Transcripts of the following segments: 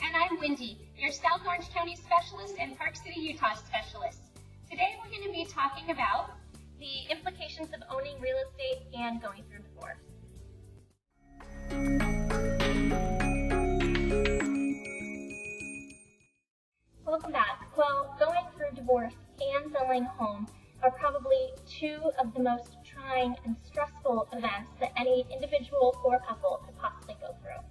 And I'm Wendy, your South Orange County Specialist and Park City, Utah Specialist. Today we're going to be talking about the implications of owning real estate and going through divorce. Welcome back. Well, going through divorce and selling a home are probably two of the most trying and stressful events that any individual or couple could possibly go through.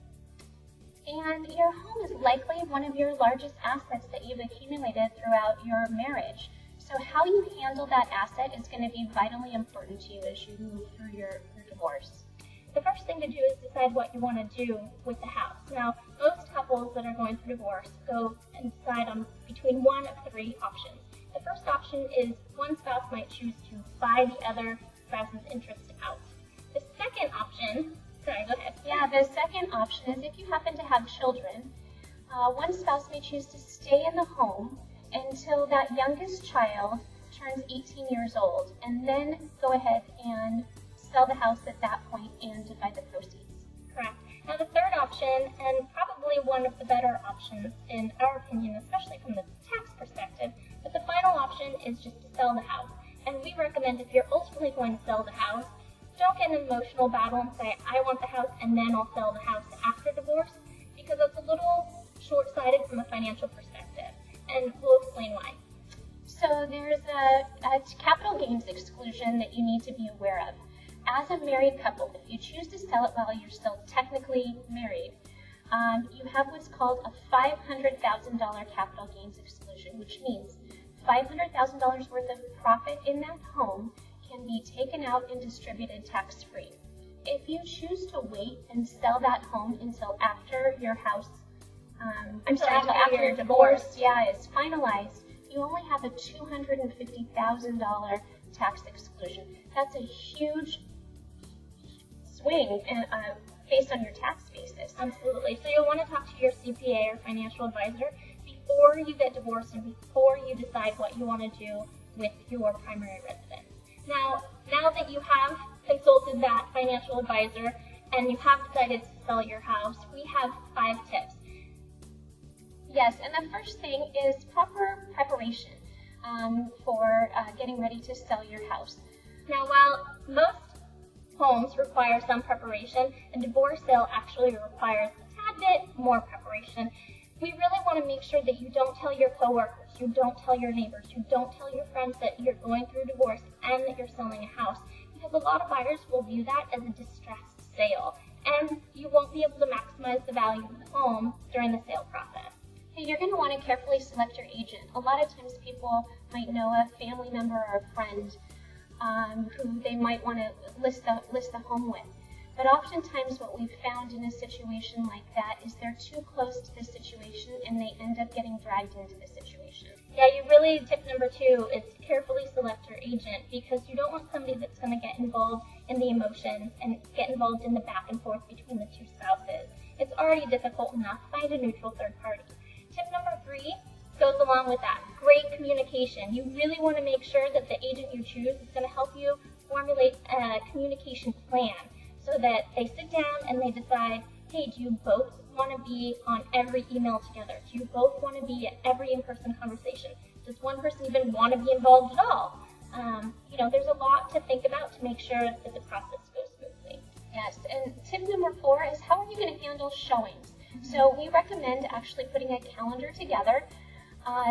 And your home is likely one of your largest assets that you've accumulated throughout your marriage. So how you handle that asset is going to be vitally important to you as you move through your divorce. The first thing to do is decide what you want to do with the house. Now, most couples that are going through divorce go and decide on between one of three options. The first option is one spouse might choose to buy the other spouse's interest out. The second option, sorry, go ahead. Yeah, the second option is if you happen to have children, one spouse may choose to stay in the home until that youngest child turns 18 years old, and then go ahead and sell the house at that point and divide the proceeds. Correct. Now the third option, and probably one of the better options in our opinion, especially from the tax perspective, but the final option is just to sell the house. And we recommend if you're ultimately going to sell the house, don't get in an emotional battle and say, I want the house and then I'll sell the house after divorce, because that's a little short-sighted from a financial perspective. And we'll explain why. So there's a capital gains exclusion that you need to be aware of. As a married couple, if you choose to sell it while you're still technically married, you have what's called a $500,000 capital gains exclusion, which means $500,000 worth of profit in that home can be taken out and distributed tax-free. If you choose to wait and sell that home until after your house, until after your divorce, is finalized, you only have a $250,000 tax exclusion. That's a huge swing based on your tax basis. Absolutely. So you'll want to talk to your CPA or financial advisor before you get divorced and before you decide what you want to do with your primary residence. Now that you have consulted that financial advisor and you have decided to sell your house, we have 5 tips. Yes, and the first thing is proper preparation for getting ready to sell your house. Now, while most homes require some preparation, a divorce sale actually requires a tad bit more preparation. We really want to make sure that you don't tell your coworkers, you don't tell your neighbors, you don't tell your friends that you're going through divorce and that you're selling a house, because a lot of buyers will view that as a distressed sale, and you won't be able to maximize the value of the home during the sale process. You're going to want to carefully select your agent. A lot of times people might know a family member or a friend who they might want to list the home with. But oftentimes what we've found in a situation like that is they're too close to the situation and they end up getting dragged into the situation. Yeah, tip number 2 is carefully select your agent, because you don't want somebody that's going to get involved in the emotions and get involved in the back and forth between the two spouses. It's already difficult enough. Find a neutral third party. Tip number 3 goes along with that. Great communication. You really want to make sure that the agent you choose is going to help you formulate a communication plan so that they sit down and they decide, hey, do you both want to be on every email together? Do you both want to be at every in-person conversation? Does one person even want to be involved at all? There's a lot to think about to make sure that the process goes smoothly. Yes, and tip number 4 is how are you going to handle showings? So we recommend actually putting a calendar together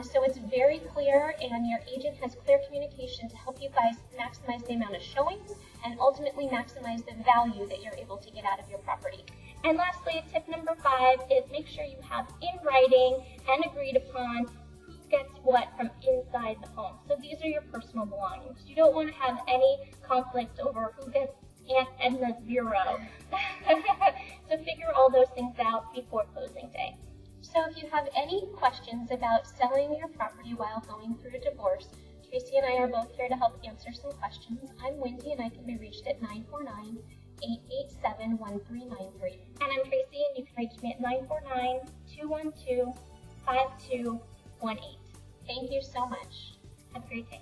so it's very clear and your agent has clear communication to help you guys maximize the amount of showings and ultimately maximize the value that you're able to get out of your property. And lastly, tip number 5 is make sure you have in writing and agreed upon who gets what from inside the home. So these are your personal belongings. You don't want to have any conflict over who gets Aunt Edna's bureau. So figure all those things out before closing day. So if you have any questions about selling your property while going through a divorce, Tracy and I are both here to help answer some questions. I'm Wendy and I can be reached at 949-887-1393. And I'm Tracy and you can reach me at 949-212-5218. Thank you so much. Have a great day.